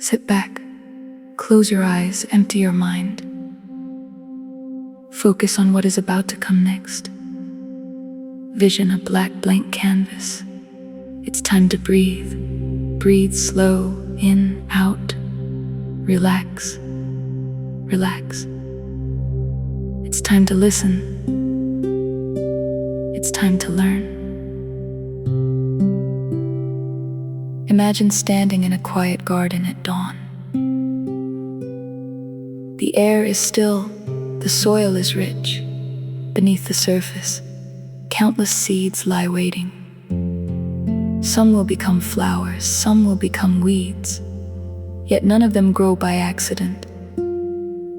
Sit back, close your eyes, empty your mind. Focus on what is about to come next. Vision a black blank canvas. It's time to breathe. Breathe slow, in, out. Relax. Relax. It's time to listen. It's time to learn. Imagine standing in a quiet garden at dawn. The air is still, the soil is rich. Beneath the surface, countless seeds lie waiting. Some will become flowers, some will become weeds, yet none of them grow by accident.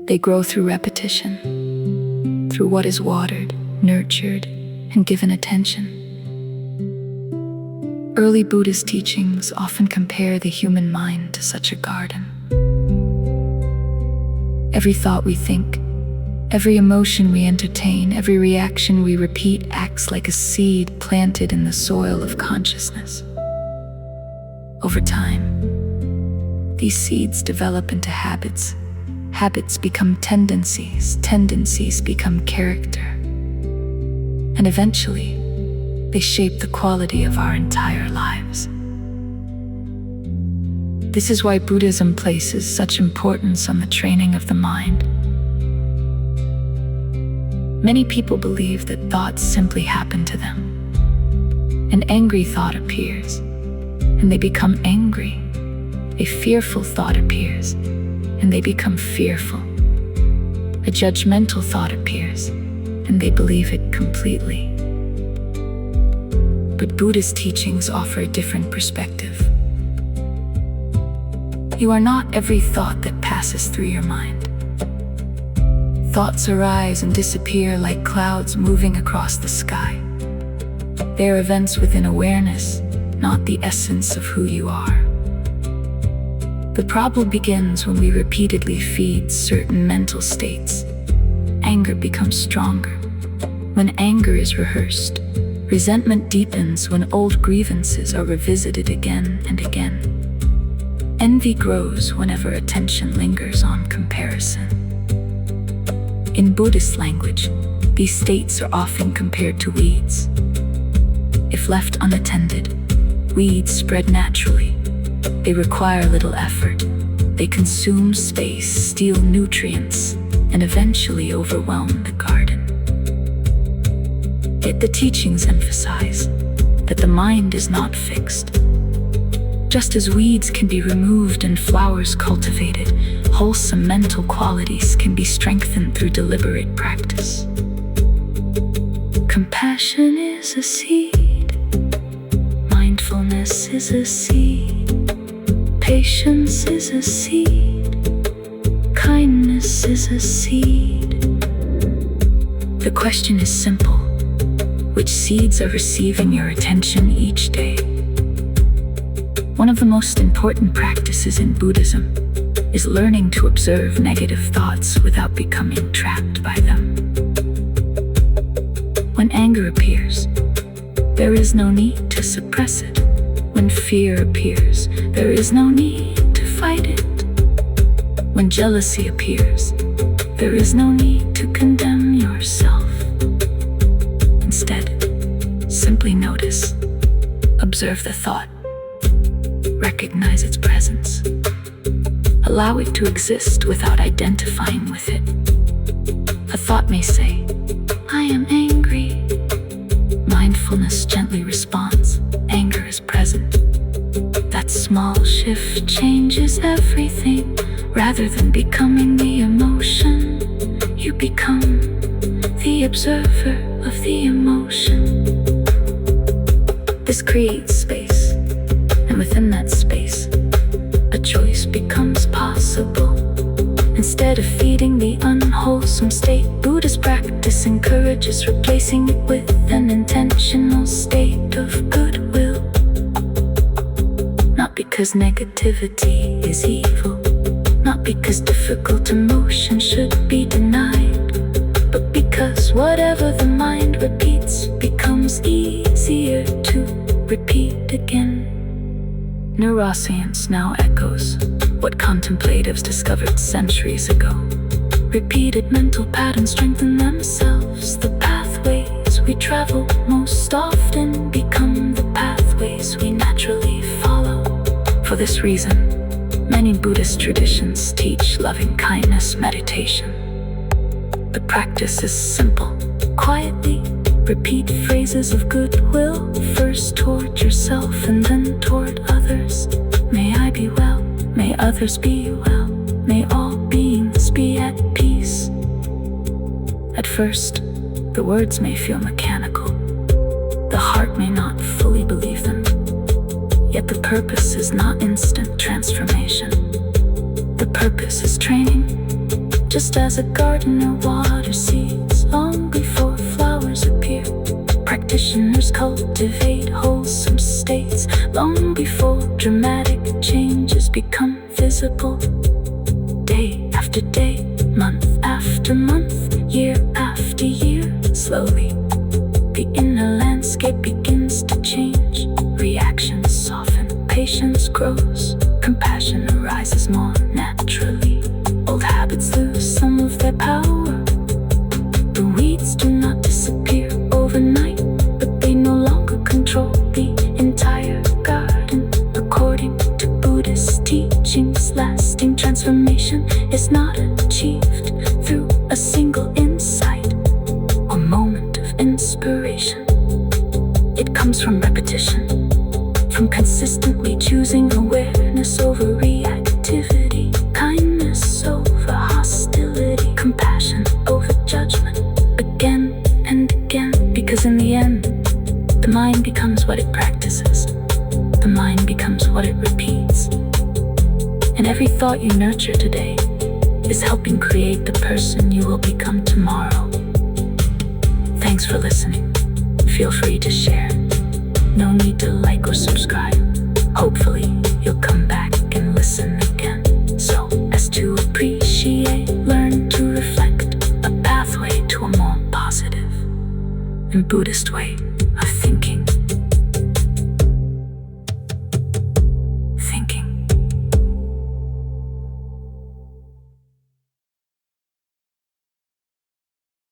They grow through repetition, through what is watered, nurtured, and given attention. Early Buddhist teachings often compare the human mind to such a garden. Every thought we think, every emotion we entertain, every reaction we repeat acts like a seed planted in the soil of consciousness. Over time, these seeds develop into habits. Habits become tendencies, tendencies become character. And eventually, they shape the quality of our entire lives. This is why Buddhism places such importance on the training of the mind. Many people believe that thoughts simply happen to them. An angry thought appears, and they become angry. A fearful thought appears, and they become fearful. A judgmental thought appears, and they believe it completely. But Buddhist teachings offer a different perspective. You are not every thought that passes through your mind. Thoughts arise and disappear like clouds moving across the sky. They are events within awareness, not the essence of who you are. The problem begins when we repeatedly feed certain mental states. Anger becomes stronger when anger is rehearsed. Resentment deepens when old grievances are revisited again and again. Envy grows whenever attention lingers on comparison. In Buddhist language, these states are often compared to weeds. If left unattended, weeds spread naturally. They require little effort. They consume space, steal nutrients, and eventually overwhelm the garden. Yet the teachings emphasize that the mind is not fixed. Just as weeds can be removed and flowers cultivated, wholesome mental qualities can be strengthened through deliberate practice. Compassion is a seed. Mindfulness is a seed. Patience is a seed. Kindness is a seed. The question is simple. Which seeds are receiving your attention each day? One of the most important practices in Buddhism is learning to observe negative thoughts without becoming trapped by them. When anger appears, there is no need to suppress it. When fear appears, there is no need to fight it. When jealousy appears, there is no need to condemn yourself. Instead, simply notice, observe the thought, recognize its presence. Allow it to exist without identifying with it. A thought may say, "I am angry." Mindfulness gently responds, "Anger is present." That small shift changes everything. Rather than becoming the emotion, you become the observer of the emotion. This creates space, and within that space, a choice becomes possible. Instead of feeding the unwholesome state, Buddhist practice encourages replacing it with an intentional state of goodwill. Not because negativity is evil, not because difficult emotion should be denied, but because whatever the mind repeats becomes easier to repeat again. Neuroscience now echoes what contemplatives discovered centuries ago. Repeated mental patterns strengthen themselves. The pathways we travel most often become the pathways we naturally follow. For this reason, many Buddhist traditions teach loving-kindness meditation. The practice is simple. Quietly repeat phrases of goodwill, first toward yourself and then toward others. May I be well, may others be well, may all beings be at peace. At first, the words may feel mechanical. The heart may not fully believe them. Yet the purpose is not instant transformation. The purpose is training. Just as a gardener waters seeds long before flowers appear, practitioners cultivate wholesome states long before dramatic changes become visible. Day after day, month after month, year after year, slowly the inner landscape begins to change. Reactions soften, patience grows, compassion arises more naturally. Old habits lose some of their power. The weeds do not disappear overnight, but they no longer control the entire garden. According to Buddhist teachings, lasting transformation is not achieved through a single insight or moment of inspiration. It comes from repetition, from consistently choosing awareness over reactivity, kindness over hostility, compassion over judgment, again and again. Because in the end, the mind becomes what it practices. The mind becomes what it repeats. And every thought you nurture today is helping create the person you will become tomorrow. Thanks for listening. Feel free to share. No need to like or subscribe. Hopefully, you'll come back and listen again, so as to appreciate, learn to reflect, a pathway to a more positive and Buddhist way.